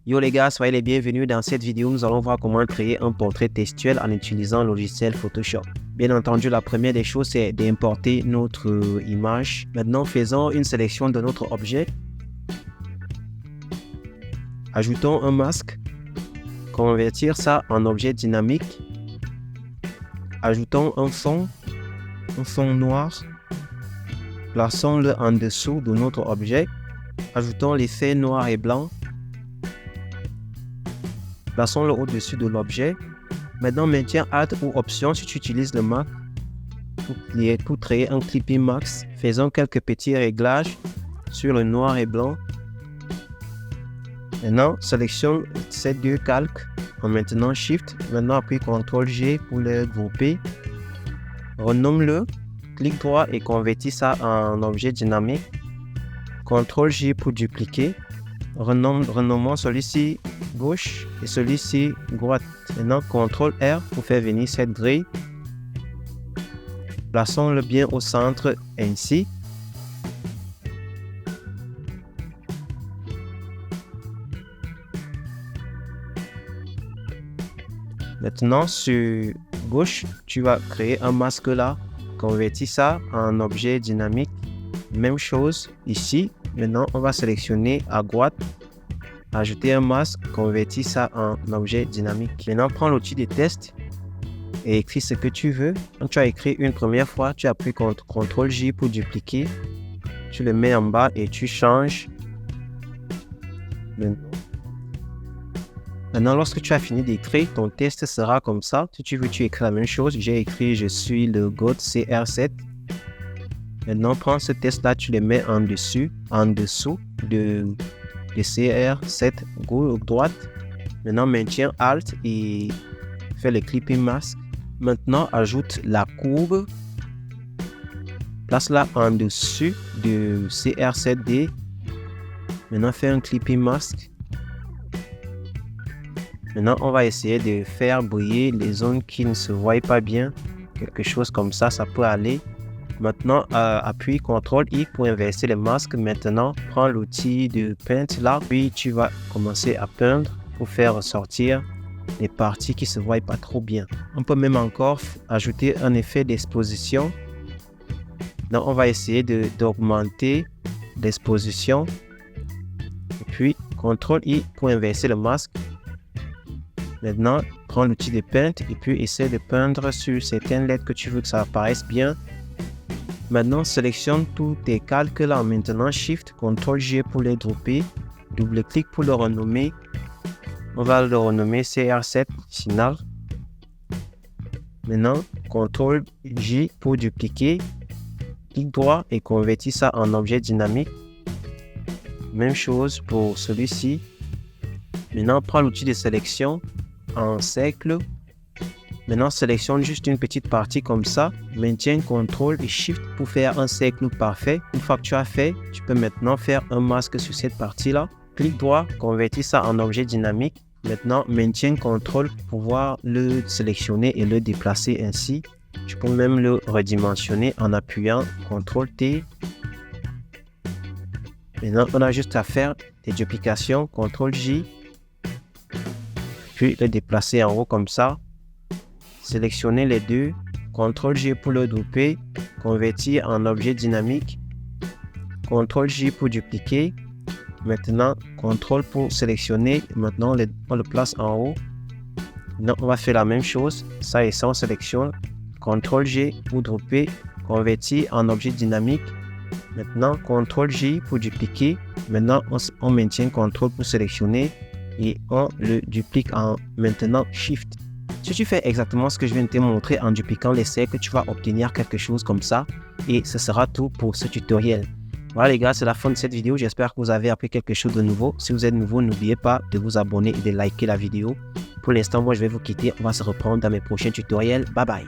Yo les gars, soyez les bienvenus. Dans cette vidéo, nous allons voir comment créer un portrait textuel en utilisant le logiciel Photoshop. Bien entendu, la première des choses, c'est d'importer notre image. Maintenant, faisons une sélection de notre objet. Ajoutons un masque. Convertir ça en objet dynamique. Ajoutons un fond noir. Plaçons-le en dessous de notre objet. Ajoutons l'effet noir et blanc. Plaçons-le au-dessus de l'objet. Maintenant, maintiens Alt ou Option si tu utilises le Mac pour créer un clipping max. Faisons quelques petits réglages sur le noir et blanc. Maintenant, sélectionne ces deux calques en maintenant Shift. Maintenant, appuie CTRL-G pour les grouper. Renomme-le. Clique droit et convertis ça en objet dynamique. CTRL-J pour dupliquer. Renommons celui-ci gauche et celui-ci droite. Maintenant, CTRL-R pour faire venir cette grille. Plaçons-le bien au centre ainsi. Maintenant, sur gauche, tu vas créer un masque là. Convertis ça en objet dynamique. Même chose ici. Maintenant, on va sélectionner à droite. Ajouter un masque. Convertis ça en objet dynamique. Maintenant, prends l'outil de test et écris ce que tu veux. Quand tu as écrit une première fois, tu appuies CTRL-J pour dupliquer. Tu le mets en bas et tu changes. Maintenant, lorsque tu as fini d'écrire, ton test sera comme ça. Si tu veux, tu écris la même chose. J'ai écrit « Je suis le GOAT CR7 ». Maintenant, prends ce test-là, tu le mets en dessous de CR7 droite. Maintenant, maintiens Alt et fais le clipping mask. Maintenant, ajoute la courbe. Place-la en dessus de CR7D. Maintenant, fais un clipping mask. Maintenant, on va essayer de faire briller les zones qui ne se voient pas bien. Quelque chose comme ça, ça peut aller. Maintenant, appuie CTRL-I pour inverser le masque. Maintenant, prends l'outil de Paint là. Puis, tu vas commencer à peindre pour faire ressortir les parties qui ne se voient pas trop bien. On peut même encore ajouter un effet d'exposition. Donc, on va essayer d'augmenter l'exposition. Et puis, CTRL-I pour inverser le masque. Maintenant, prends l'outil de Paint et puis essaie de peindre sur certaines lettres que tu veux que ça apparaisse bien. Maintenant, sélectionne tous tes calques là en maintenant Shift, CTRL-G pour les dropper, double-clic pour le renommer. On va le renommer CR7 Final. Maintenant, CTRL-J pour dupliquer, clic droit et convertis ça en objet dynamique. Même chose pour celui-ci. Maintenant, prends l'outil de sélection en cercle. Maintenant, sélectionne juste une petite partie comme ça. Maintiens CTRL et SHIFT pour faire un cercle parfait. Une fois que tu as fait, tu peux maintenant faire un masque sur cette partie-là. Clic droit, convertis ça en objet dynamique. Maintenant, maintiens CTRL pour pouvoir le sélectionner et le déplacer ainsi. Tu peux même le redimensionner en appuyant CTRL-T. Maintenant, on a juste à faire des duplications, CTRL-J. Puis le déplacer en haut comme ça. Sélectionnez les deux. CTRL-J pour le doper. Convertir en objet dynamique. CTRL-J pour dupliquer. Maintenant, CTRL pour sélectionner. Maintenant, on le place en haut. Maintenant, on va faire la même chose. Ça et ça, on sélectionne. CTRL-J pour dropper. Convertir en objet dynamique. Maintenant, CTRL-J pour dupliquer. Maintenant, on maintient CTRL pour sélectionner. Et on le duplique en maintenant Shift. Si tu fais exactement ce que je viens de te montrer en dupliquant les cercles, tu vas obtenir quelque chose comme ça. Et ce sera tout pour ce tutoriel. Voilà les gars, c'est la fin de cette vidéo. J'espère que vous avez appris quelque chose de nouveau. Si vous êtes nouveau, n'oubliez pas de vous abonner et de liker la vidéo. Pour l'instant, moi je vais vous quitter. On va se reprendre dans mes prochains tutoriels. Bye bye.